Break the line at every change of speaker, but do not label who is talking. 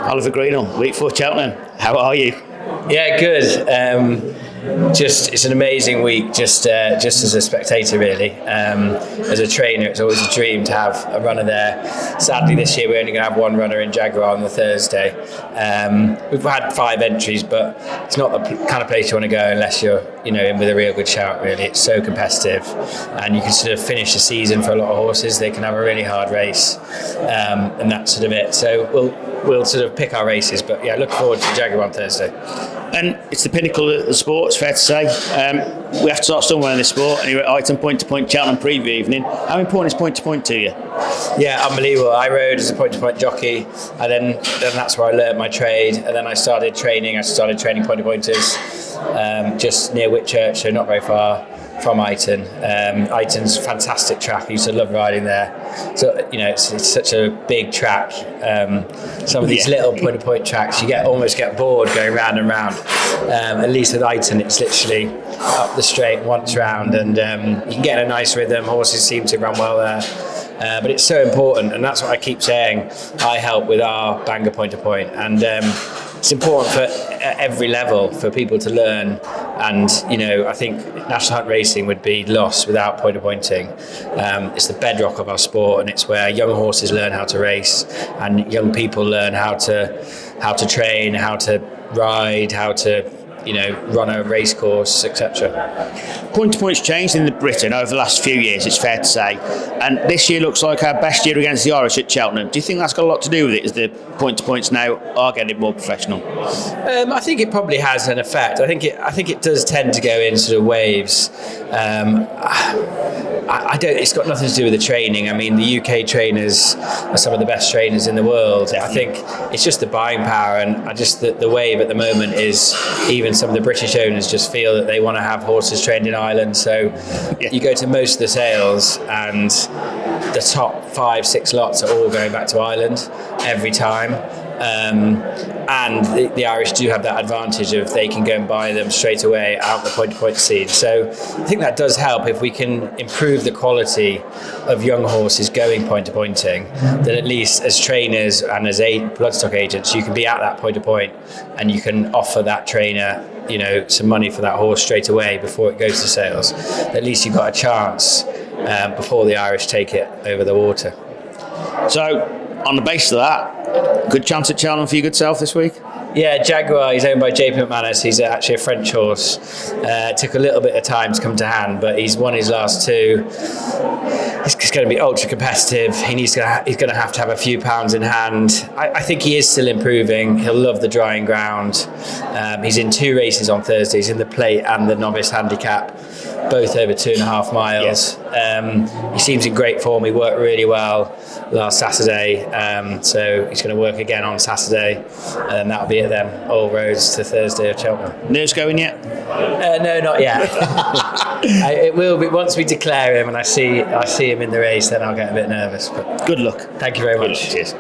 Oliver Greenall, week 4 Cheltenham. How are you?
Yeah, good. It's an amazing week. Just as a spectator, really. As a trainer, it's always a dream to have a runner there. Sadly, this year we're only going to have one runner in Jaguar on the Thursday. We've had 5 entries, but it's not the kind of place you want to go unless you're, in with a real good shout. Really, it's so competitive, and you can sort of finish the season for a lot of horses. They can have a really hard race, and that's sort of it. So we'll sort of pick our races, but yeah, look forward to Jaguar on Thursday.
And it's the pinnacle of the sport, it's fair to say. We have to start somewhere in this sport, and you're at Eyton point-to-point Cheltenham preview evening. How important is point-to-point to you?
Yeah, unbelievable. I rode as a point-to-point jockey, and then that's where I learned my trade, and then I started training point-to-pointers just near Whitchurch, so not very far from Eyton. Eyton's a fantastic track. I used to love riding there. So, it's such a big track. Some of these little point-to-point tracks, you almost get bored going round and round. At least with Eyton, it's literally up the straight once round, and you can get in a nice rhythm. Horses seem to run well there. But it's so important, and that's what I keep saying. I help with our banger point-to-point, and it's important at every level for people to learn. And I think National Hunt Racing would be lost without point-to-pointing. It's the bedrock of our sport, and it's where young horses learn how to race, and young people learn how to train, how to ride, how to run a race course, etc.
Point-to-point's changed in Britain over the last few years, it's fair to say. And this year looks like our best year against the Irish at Cheltenham. Do you think that's got a lot to do with it, as the point-to-points now are getting more professional?
I think it probably has an effect. I think it does tend to go in sort of waves. I don't. It's got nothing to do with the training. I mean, the UK trainers are some of the best trainers in the world. Definitely. I think it's just the buying power, and the wave at the moment is even some of the British owners just feel that they want to have horses trained in Ireland. So you go to most of the sales, and the top 5-6 lots are all going back to Ireland every time. And the Irish do have that advantage of they can go and buy them straight away out the point-to-point scene. So I think that does help. If we can improve the quality of young horses going point-to-pointing, then at least as trainers and as bloodstock agents, you can be at that point-to-point, and you can offer that trainer some money for that horse straight away before it goes to sales. At least you've got a chance before the Irish take it over the water.
So, on the basis of that, good chance at Cheltenham for your good self this week?
Yeah, Jaguar, he's owned by JP McManus. He's actually a French horse. Took a little bit of time to come to hand, but he's won his last 2. He's going to be ultra competitive. He's going to have a few pounds in hand. I think he is still improving. He'll love the drying ground. He's in 2 races on Thursday. He's in the plate and the novice handicap, both over 2.5 miles. He seems in great form. He worked really well last Saturday, so he's going to work again on Saturday, and that'll be it then. All roads to Thursday at Cheltenham.
Nerves going yet?
No, not yet. It will be once we declare him and I see him in the race. Then I'll get a bit nervous. But
good luck.
Thank you very much.
Cheers.